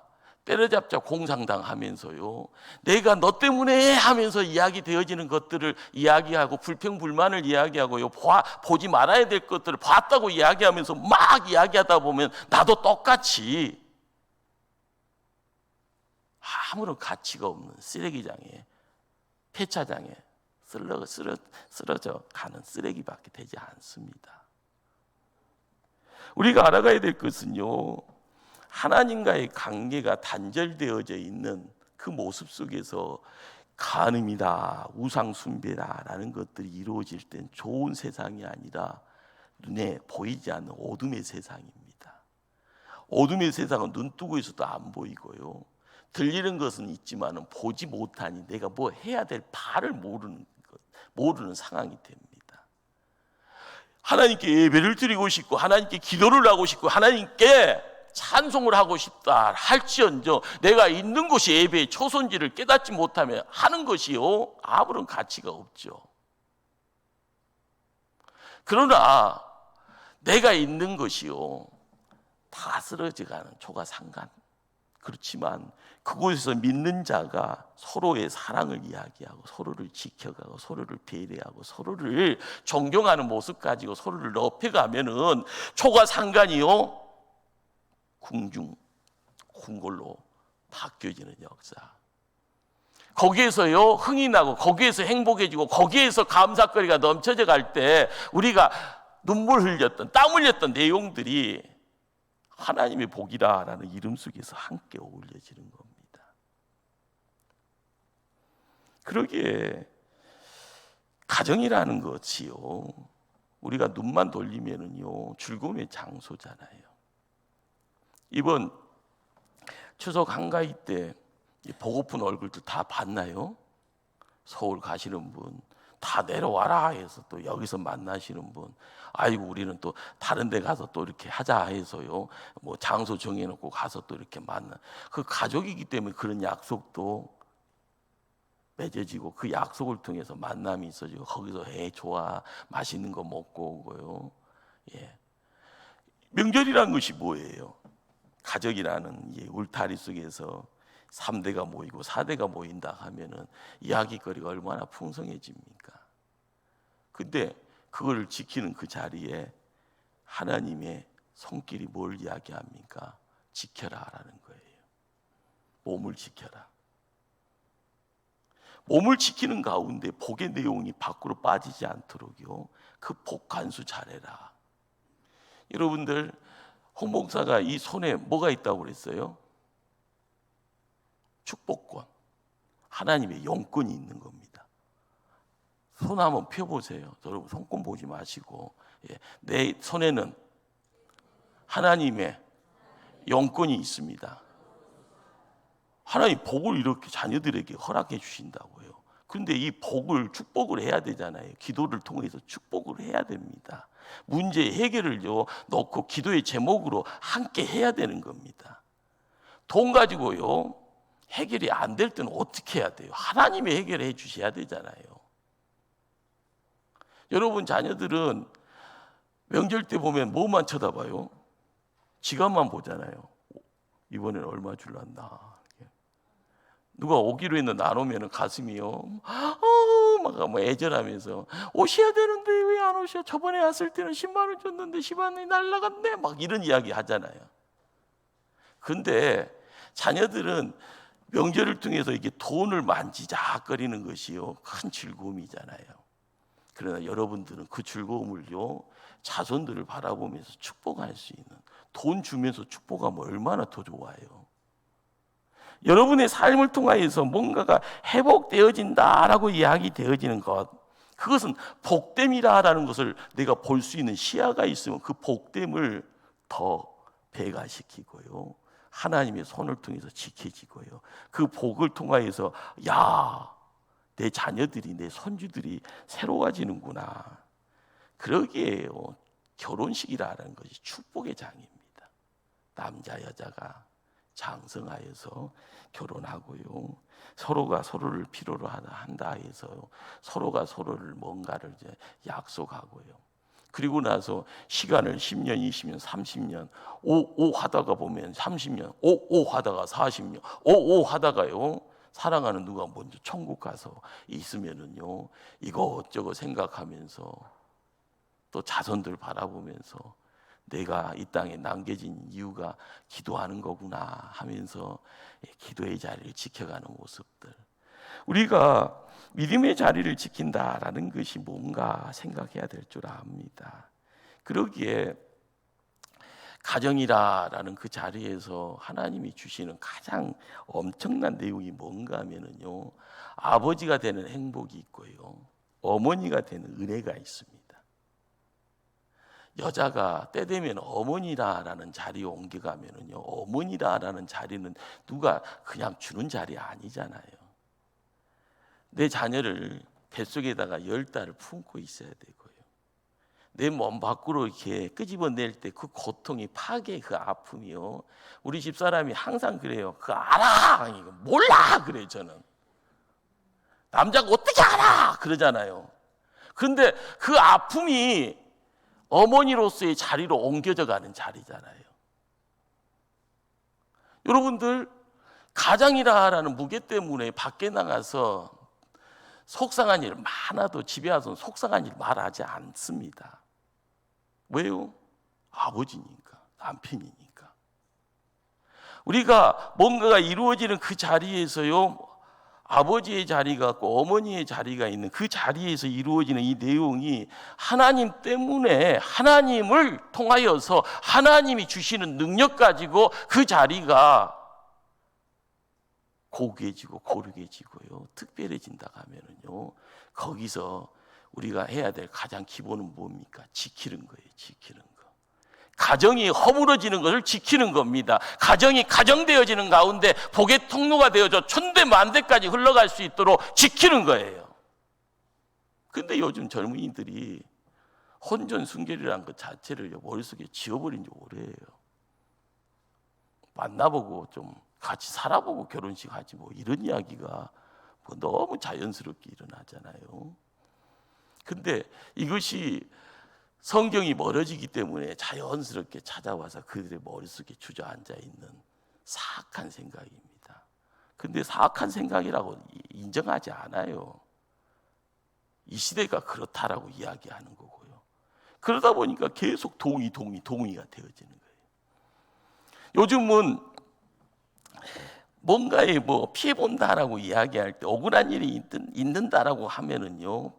때려잡자 공상당하면서요, 내가 너 때문에 하면서 이야기되어지는 것들을 이야기하고 불평불만을 이야기하고요, 보지 말아야 될 것들을 봤다고 이야기하면서 막 이야기하다 보면 나도 똑같이 아무런 가치가 없는 쓰레기장에, 폐차장에 쓰러져 가는 쓰레기밖에 되지 않습니다. 우리가 알아가야 될 것은요, 하나님과의 관계가 단절되어져 있는 그 모습 속에서 간음이다, 우상숭배다라는 것들이 이루어질 땐 좋은 세상이 아니라 눈에 보이지 않는 어둠의 세상입니다. 어둠의 세상은 눈 뜨고 있어도 안 보이고요, 들리는 것은 있지만 보지 못하니 내가 뭐 해야 될 바를 모르는 상황이 됩니다. 하나님께 예배를 드리고 싶고 하나님께 기도를 하고 싶고 하나님께 찬송을 하고 싶다 할지언정 내가 있는 곳이 예배의 초선지를 깨닫지 못하면 하는 것이요, 아무런 가치가 없죠. 그러나 내가 있는 것이요, 다 쓰러져가는 초가상간. 그렇지만 그곳에서 믿는 자가 서로의 사랑을 이야기하고 서로를 지켜가고 서로를 배려하고 서로를 존경하는 모습 가지고 서로를 높여가면은 초가상간이요, 궁궐로 바뀌어지는 역사. 거기에서요 흥이 나고 거기에서 행복해지고 거기에서 감사거리가 넘쳐져 갈 때 우리가 눈물 흘렸던 땀 흘렸던 내용들이 하나님의 복이라는 이름 속에서 함께 어울려지는 겁니다. 그러기에 가정이라는 것이요, 우리가 눈만 돌리면은요 즐거움의 장소잖아요. 이번 추석 한가위 때 보고픈 얼굴들 다 봤나요? 서울 가시는 분 다 내려와라 해서 또 여기서 만나시는 분, 아이고 우리는 또 다른 데 가서 또 이렇게 하자 해서요, 뭐 장소 정해놓고 가서 또 이렇게 만나. 그 가족이기 때문에 그런 약속도 맺어지고 그 약속을 통해서 만남이 있어지고 거기서 좋아 맛있는 거 먹고 오고요. 예. 명절이라는 것이 뭐예요? 가족이라는 이 울타리 속에서 3대가 모이고 4대가 모인다 하면은 이야기거리가 얼마나 풍성해집니까? 근데 그걸 지키는 그 자리에 하나님의 손길이 뭘 이야기합니까? 지켜라라는 거예요. 몸을 지켜라. 몸을 지키는 가운데 복의 내용이 밖으로 빠지지 않도록요, 그 복 간수 잘해라. 여러분들, 홍 목사가 이 손에 뭐가 있다고 그랬어요? 축복권, 하나님의 영권이 있는 겁니다. 손 한번 펴보세요. 여러분 손금 보지 마시고, 내 손에는 하나님의 영권이 있습니다. 하나님 복을 이렇게 자녀들에게 허락해 주신다고요. 그런데 이 복을 축복을 해야 되잖아요. 기도를 통해서 축복을 해야 됩니다. 문제 해결을요 넣고 기도의 제목으로 함께 해야 되는 겁니다. 돈 가지고요 해결이 안 될 때는 어떻게 해야 돼요? 하나님이 해결해 주셔야 되잖아요. 여러분 자녀들은 명절 때 보면 뭐만 쳐다봐요? 지갑만 보잖아요. 이번에는 얼마 줄랐나? 누가 오기로 했는데 안 오면 가슴이요 막 애절하면서 오셔야 되는데 왜 안 오셔? 저번에 왔을 때는 10만 원 줬는데 10만 원이 날라갔네, 막 이런 이야기 하잖아요. 근데 자녀들은 명절을 통해서 이게 돈을 만지작거리는 것이요 큰 즐거움이잖아요. 그러나 여러분들은 그 즐거움을요 자손들을 바라보면서 축복할 수 있는, 돈 주면서 축복하면 얼마나 더 좋아요. 여러분의 삶을 통하여서 뭔가가 회복되어진다라고 이야기되어지는 것, 그것은 복됨이라는 것을 내가 볼 수 있는 시야가 있으면 그 복됨을 더 배가시키고요, 하나님의 손을 통해서 지켜지고요, 그 복을 통하여서 야, 내 자녀들이, 내 손주들이 새로워지는구나. 그러기에요 결혼식이라는 것이 축복의 장입니다. 남자 여자가 장성하여서 결혼하고요, 서로가 서로를 필요로 한다 해서 서로가 서로를 뭔가를 이제 약속하고요, 그리고 나서 시간을 10년, 20년, 30년 오 하다가 보면 30년, 오 하다가 40년, 오 하다가요 사랑하는 누가 먼저 천국 가서 있으면은요 이것저것 생각하면서 또 자손들 바라보면서 내가 이 땅에 남겨진 이유가 기도하는 거구나 하면서 기도의 자리를 지켜가는 모습들, 우리가 믿음의 자리를 지킨다라는 것이 뭔가 생각해야 될 줄 압니다. 그러기에 가정이라는 그 자리에서 하나님이 주시는 가장 엄청난 내용이 뭔가 하면은요, 아버지가 되는 행복이 있고요, 어머니가 되는 은혜가 있습니다. 여자가 때 되면 어머니라는 자리에 옮겨가면은요, 어머니라는 자리는 누가 그냥 주는 자리 아니잖아요. 내 자녀를 뱃속에다가 10달을 품고 있어야 되고요, 내 몸 밖으로 이렇게 끄집어낼 때 그 고통이, 파괴, 그 아픔이요, 우리 집사람이 항상 그래요. 그거 알아? 몰라 그래. 저는 남자가 어떻게 알아 그러잖아요. 그런데 그 아픔이 어머니로서의 자리로 옮겨져 가는 자리잖아요. 여러분들, 가장이라는 무게 때문에 밖에 나가서 속상한 일 많아도 집에 와서는 속상한 일 말하지 않습니다. 왜요? 아버지니까, 남편이니까. 우리가 뭔가가 이루어지는 그 자리에서요, 아버지의 자리가 있고 어머니의 자리가 있는 그 자리에서 이루어지는 이 내용이 하나님 때문에, 하나님을 통하여서 하나님이 주시는 능력 가지고 그 자리가 고귀해지고 고르게지고요, 특별해진다 하면은요, 거기서 우리가 해야 될 가장 기본은 뭡니까? 지키는 거예요. 지키는 거. 가정이 허물어지는 것을 지키는 겁니다. 가정이 가정되어지는 가운데 복의 통로가 되어져 천대만대까지 흘러갈 수 있도록 지키는 거예요. 근데 요즘 젊은이들이 혼전 순결이라는 것 자체를 머릿속에 지워버린 지 오래예요. 만나보고 좀 같이 살아보고 결혼식 하지 뭐 이런 이야기가 뭐 너무 자연스럽게 일어나잖아요. 근데 이것이 성경이 멀어지기 때문에 자연스럽게 찾아와서 그들의 머릿속에 주저앉아 있는 사악한 생각입니다. 근데 사악한 생각이라고 인정하지 않아요. 이 시대가 그렇다라고 이야기하는 거고요. 그러다 보니까 계속 동의가 되어지는 거예요. 요즘은 뭔가에 뭐 피해 본다라고 이야기할 때, 억울한 일이 있는다라고 하면은요,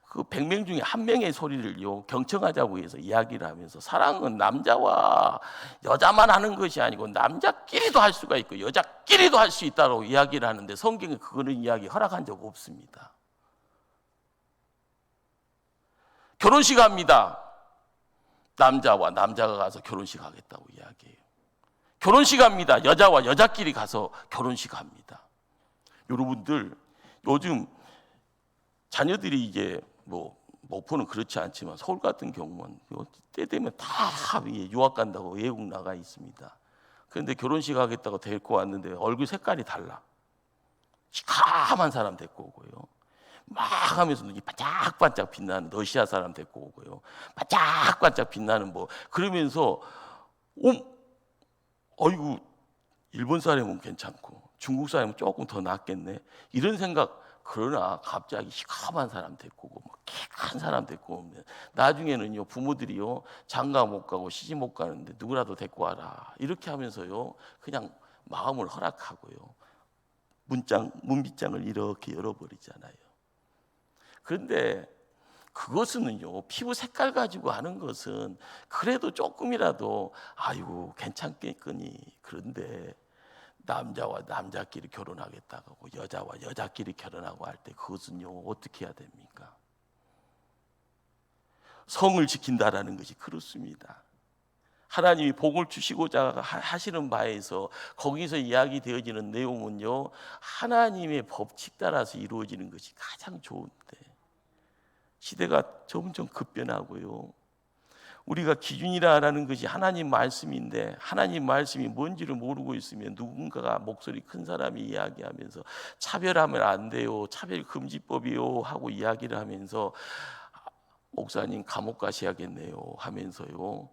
그 100명 중에 1명의 소리를요 경청하자고 해서 이야기를 하면서, 사랑은 남자와 여자만 하는 것이 아니고 남자끼리도 할 수가 있고 여자끼리도 할 수 있다고 이야기를 하는데, 성경에 그거는 이야기 허락한 적 없습니다. 결혼식 합니다. 남자와 남자가 가서 결혼식 하겠다고 이야기해요. 결혼식 합니다. 여자와 여자끼리 가서 결혼식 합니다. 여러분들, 요즘 자녀들이 이제 뭐 목포는 그렇지 않지만 서울 같은 경우는 때 되면 다 유학 간다고 외국 나가 있습니다. 그런데 결혼식 하겠다고 데리고 왔는데 얼굴 색깔이 달라. 시커먼 사람 데리고 오고요, 막 하면서 눈이 반짝반짝 빛나는 러시아 사람 데리고 오고요, 반짝반짝 빛나는 뭐 그러면서 어이구, 일본 사람은 괜찮고 중국 사람은 조금 더 낫겠네 이런 생각. 그러나 갑자기 시커먼 사람 데리고 오고 키 큰 사람 데리고 오면 나중에는요 부모들이요 장가 못 가고 시집 못 가는데 누구라도 데리고 와라 이렇게 하면서요 그냥 마음을 허락하고요, 문빗장을 이렇게 열어버리잖아요. 그런데 그것은요, 피부 색깔 가지고 하는 것은 그래도 조금이라도 아이고 괜찮겠거니. 그런데 남자와 남자끼리 결혼하겠다고 하고 여자와 여자끼리 결혼하고 할 때 그것은요 어떻게 해야 됩니까? 성을 지킨다라는 것이 그렇습니다. 하나님이 복을 주시고자 하시는 바에서 거기서 이야기되어지는 내용은요, 하나님의 법칙 따라서 이루어지는 것이 가장 좋은데 시대가 점점 급변하고요, 우리가 기준이라는 것이 하나님 말씀인데 하나님 말씀이 뭔지를 모르고 있으면 누군가가 목소리 큰 사람이 이야기하면서 차별하면 안 돼요, 차별금지법이요 하고 이야기를 하면서 목사님 감옥 가셔야겠네요 하면서요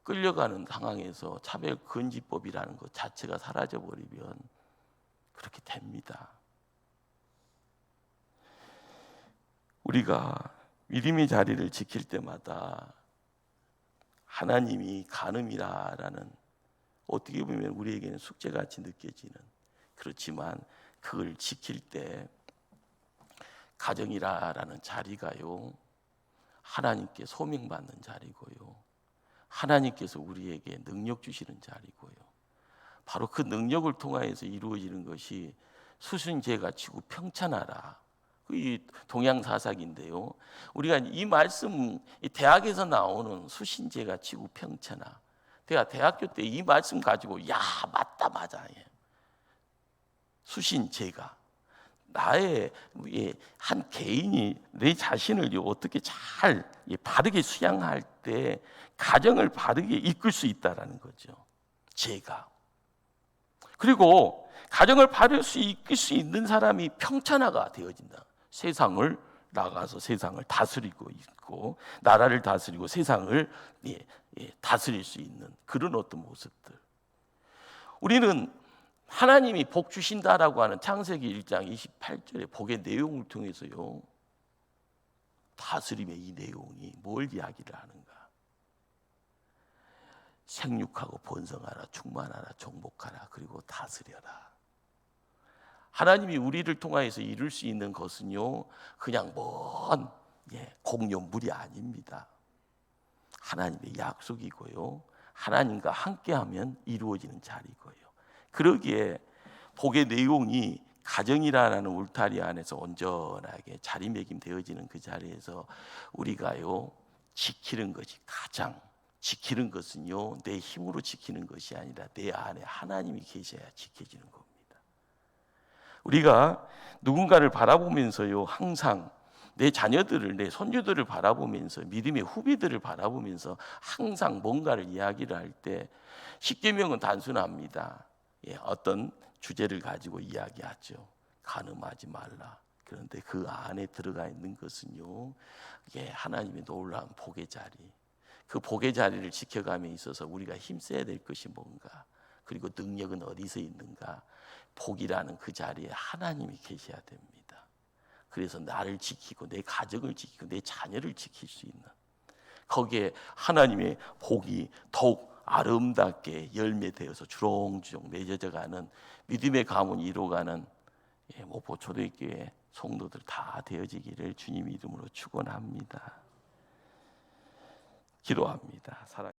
끌려가는 상황에서 차별금지법이라는 것 자체가 사라져버리면 그렇게 됩니다. 우리가 믿음의 자리를 지킬 때마다 하나님이 간음이라는, 어떻게 보면 우리에게는 숙제같이 느껴지는, 그렇지만 그걸 지킬 때 가정이라는 자리가요 하나님께 소명받는 자리고요, 하나님께서 우리에게 능력 주시는 자리고요, 바로 그 능력을 통하여서 이루어지는 것이 수순제가 치고 평천하라, 이 동양사사기인데요, 우리가 이 말씀, 이 대학에서 나오는 수신제가 치고 평천하, 내가 대학교 때 이 말씀 가지고 야 맞다 맞아, 수신제가 나의 한 개인이 내 자신을 어떻게 잘 바르게 수양할 때 가정을 바르게 이끌 수 있다라는 거죠. 제가. 그리고 가정을 바를 수 이끌 수 있는 사람이 평천하가 되어진다. 세상을 나가서 세상을 다스리고 있고 나라를 다스리고 세상을 다스릴 수 있는 그런 어떤 모습들. 우리는 하나님이 복 주신다라고 하는 창세기 1장 28절의 복의 내용을 통해서요 다스림의 이 내용이 뭘 이야기를 하는가? 생육하고 번성하라, 충만하라, 정복하라, 그리고 다스려라. 하나님이 우리를 통하여서 이룰 수 있는 것은요 그냥 먼 공연물이 아닙니다. 하나님의 약속이고요, 하나님과 함께하면 이루어지는 자리고요. 그러기에 복의 내용이 가정이라는 울타리 안에서 온전하게 자리매김되어지는 그 자리에서 우리가요 지키는 것이, 가장 지키는 것은요 내 힘으로 지키는 것이 아니라 내 안에 하나님이 계셔야 지켜지는 겁니다. 우리가 누군가를 바라보면서요 항상 내 자녀들을, 내 손주들을 바라보면서, 믿음의 후배들을 바라보면서 항상 뭔가를 이야기를 할 때 십계명은 단순합니다. 어떤 주제를 가지고 이야기하죠. 간음하지 말라. 그런데 그 안에 들어가 있는 것은요 하나님의 놀라운 복의 자리, 그 복의 자리를 지켜감에 있어서 우리가 힘써야 될 것이 뭔가, 그리고 능력은 어디서 있는가. 복이라는 그 자리에 하나님이 계셔야 됩니다. 그래서 나를 지키고 내 가정을 지키고 내 자녀를 지킬 수 있는, 거기에 하나님의 복이 더욱 아름답게 열매되어서 주렁주렁 맺어져가는 믿음의 가문이 이루어가는 목포 초대교회 성도들 다 되어지기를 주님 이름으로 축원합니다. 기도합니다. 사랑.